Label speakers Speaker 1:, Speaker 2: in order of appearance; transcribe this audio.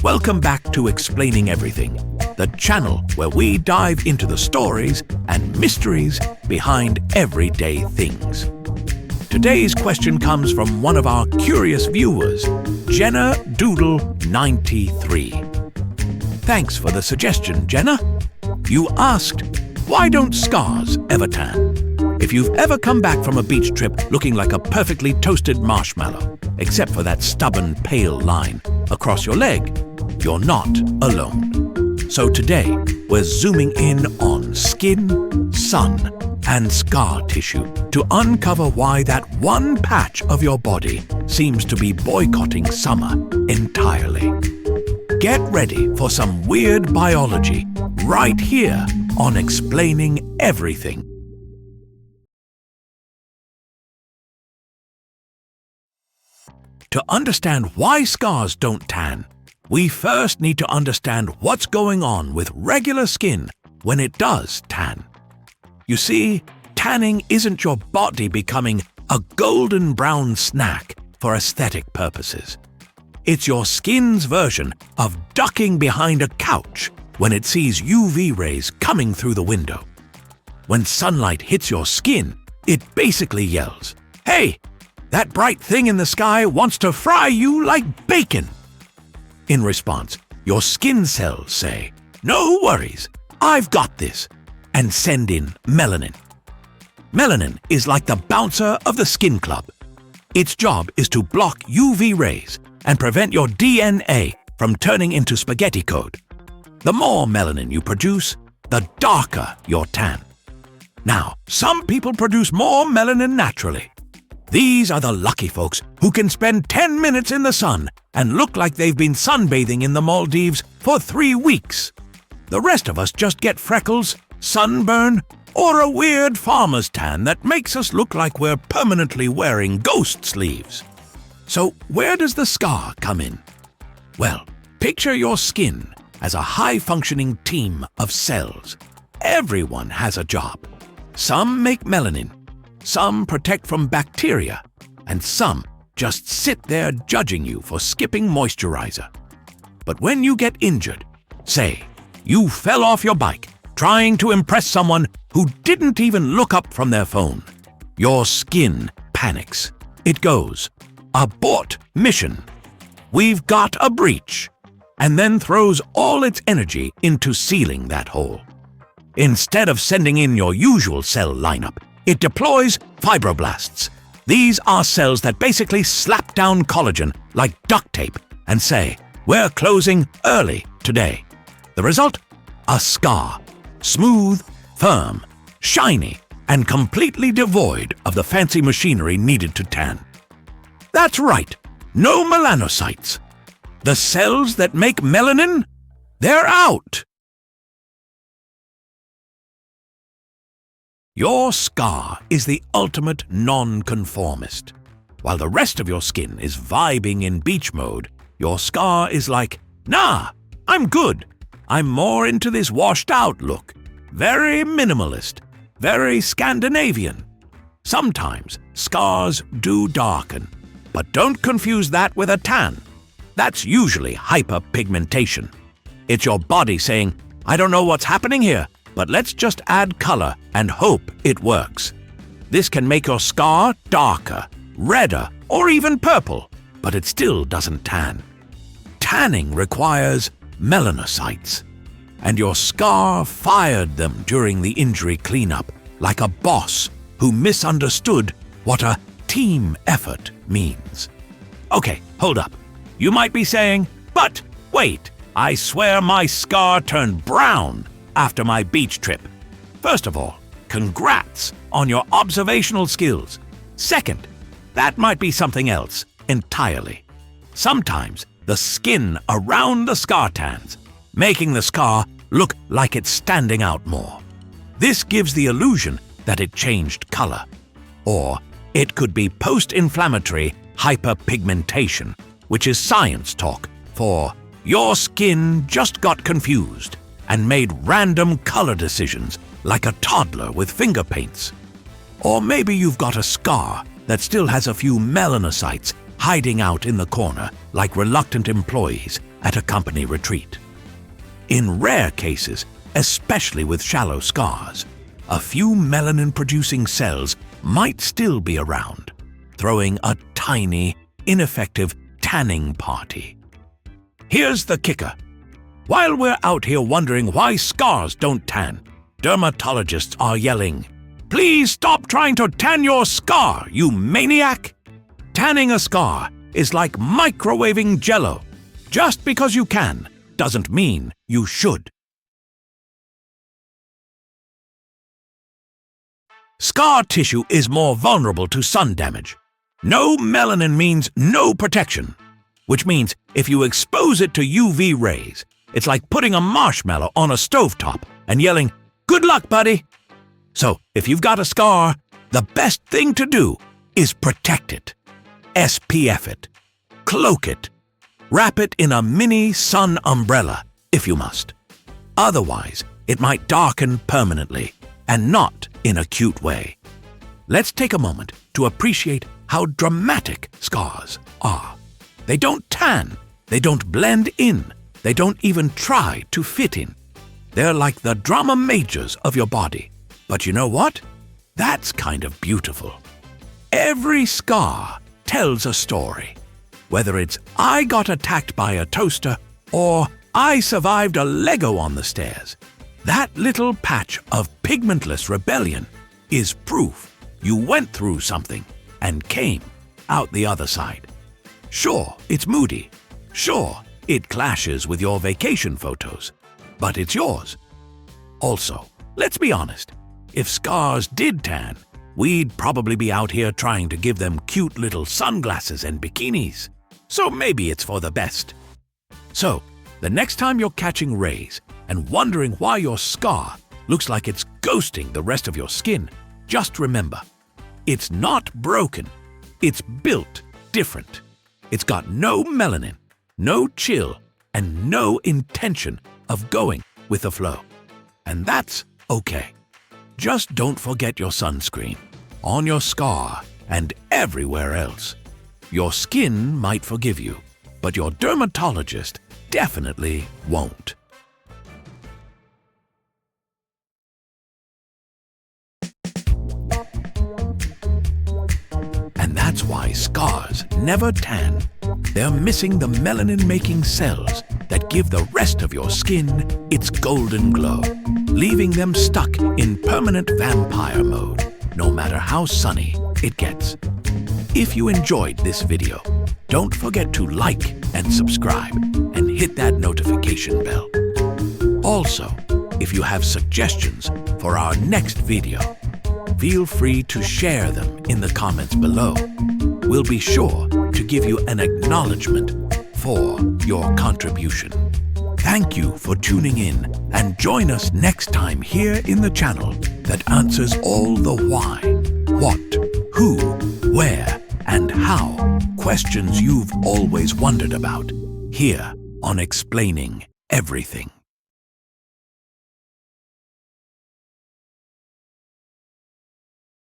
Speaker 1: Welcome back to Explaining Everything, the channel where we dive into the stories and mysteries behind everyday things. Today's question comes from one of our curious viewers, Jenna Doodle 93. Thanks for the suggestion, Jenna. You asked, why don't scars ever tan? If you've ever come back from a beach trip looking like a perfectly toasted marshmallow, except for that stubborn pale line across your leg, you're not alone. So today, we're zooming in on skin, sun, and scar tissue to uncover why that one patch of your body seems to be boycotting summer entirely. Get ready for some weird biology right here on Explaining Everything. To understand why scars don't tan, we first need to understand what's going on with regular skin when it does tan. You see, tanning isn't your body becoming a golden brown snack for aesthetic purposes. It's your skin's version of ducking behind a couch when it sees UV rays coming through the window. When sunlight hits your skin, it basically yells, "Hey! That bright thing in the sky wants to fry you like bacon." In response, your skin cells say, "No worries, I've got this," and send in melanin. Melanin is like the bouncer of the skin club. Its job is to block UV rays and prevent your DNA from turning into spaghetti code. The more melanin you produce, the darker your tan. Now, some people produce more melanin naturally. These are the lucky folks who can spend 10 minutes in the sun and look like they've been sunbathing in the Maldives for 3 weeks. The rest of us just get freckles, sunburn, or a weird farmer's tan that makes us look like we're permanently wearing ghost sleeves. So where does the scar come in? Well, picture your skin as a high-functioning team of cells. Everyone has a job. Some make melanin, some protect from bacteria, and some just sit there judging you for skipping moisturizer. But when you get injured, say, you fell off your bike trying to impress someone who didn't even look up from their phone, your skin panics. It goes, "Abort mission. We've got a breach," and then throws all its energy into sealing that hole. Instead of sending in your usual cell lineup, it deploys fibroblasts. These are cells that basically slap down collagen like duct tape and say, "We're closing early today." The result? A scar. Smooth, firm, shiny, and completely devoid of the fancy machinery needed to tan. That's right, no melanocytes. The cells that make melanin? They're out. Your scar is the ultimate nonconformist. While the rest of your skin is vibing in beach mode, your scar is like, "Nah, I'm good. I'm more into this washed-out look. Very minimalist, very Scandinavian." Sometimes scars do darken, but don't confuse that with a tan. That's usually hyperpigmentation. It's your body saying, "I don't know what's happening here, but let's just add color and hope it works." This can make your scar darker, redder, or even purple, but it still doesn't tan. Tanning requires melanocytes, and your scar fired them during the injury cleanup, like a boss who misunderstood what a team effort means. Okay, hold up. You might be saying, "But wait, I swear my scar turned brown after my beach trip." First of all, congrats on your observational skills. Second, that might be something else entirely. Sometimes the skin around the scar tans, making the scar look like it's standing out more. This gives the illusion that it changed color. Or it could be post-inflammatory hyperpigmentation, which is science talk for your skin just got confused and made random color decisions like a toddler with finger paints. Or maybe you've got a scar that still has a few melanocytes hiding out in the corner like reluctant employees at a company retreat. In rare cases, especially with shallow scars, a few melanin-producing cells might still be around, throwing a tiny, ineffective tanning party. Here's the kicker. While we're out here wondering why scars don't tan, dermatologists are yelling, "Please stop trying to tan your scar, you maniac!" Tanning a scar is like microwaving Jell-O. Just because you can doesn't mean you should. Scar tissue is more vulnerable to sun damage. No melanin means no protection, which means if you expose it to UV rays, it's like putting a marshmallow on a stovetop and yelling, "Good luck, buddy!" So if you've got a scar, the best thing to do is protect it. SPF it. Cloak it. Wrap it in a mini sun umbrella if you must. Otherwise, it might darken permanently, and not in a cute way. Let's take a moment to appreciate how dramatic scars are. They don't tan, they don't blend in, they don't even try to fit in. They're like the drama majors of your body. But you know what? That's kind of beautiful. Every scar tells a story. Whether it's "I got attacked by a toaster" or "I survived a Lego on the stairs," that little patch of pigmentless rebellion is proof you went through something and came out the other side. Sure, it's moody. Sure, it clashes with your vacation photos. But it's yours. Also, let's be honest. If scars did tan, we'd probably be out here trying to give them cute little sunglasses and bikinis. So maybe it's for the best. So, the next time you're catching rays and wondering why your scar looks like it's ghosting the rest of your skin, just remember, it's not broken. It's built different. It's got no melanin, no chill, and no intention of going with the flow. And that's okay. Just don't forget your sunscreen on your scar and everywhere else. Your skin might forgive you, but your dermatologist definitely won't. And that's why scars never tan. They're missing the melanin-making cells that give the rest of your skin its golden glow, leaving them stuck in permanent vampire mode, no matter how sunny it gets. If you enjoyed this video, don't forget to like and subscribe and hit that notification bell. Also, if you have suggestions for our next video, feel free to share them in the comments below. We'll be sure to give you an acknowledgement for your contribution. Thank you for tuning in, and join us next time here in the channel that answers all the why, what, who, where, and how questions you've always wondered about, here on Explaining Everything.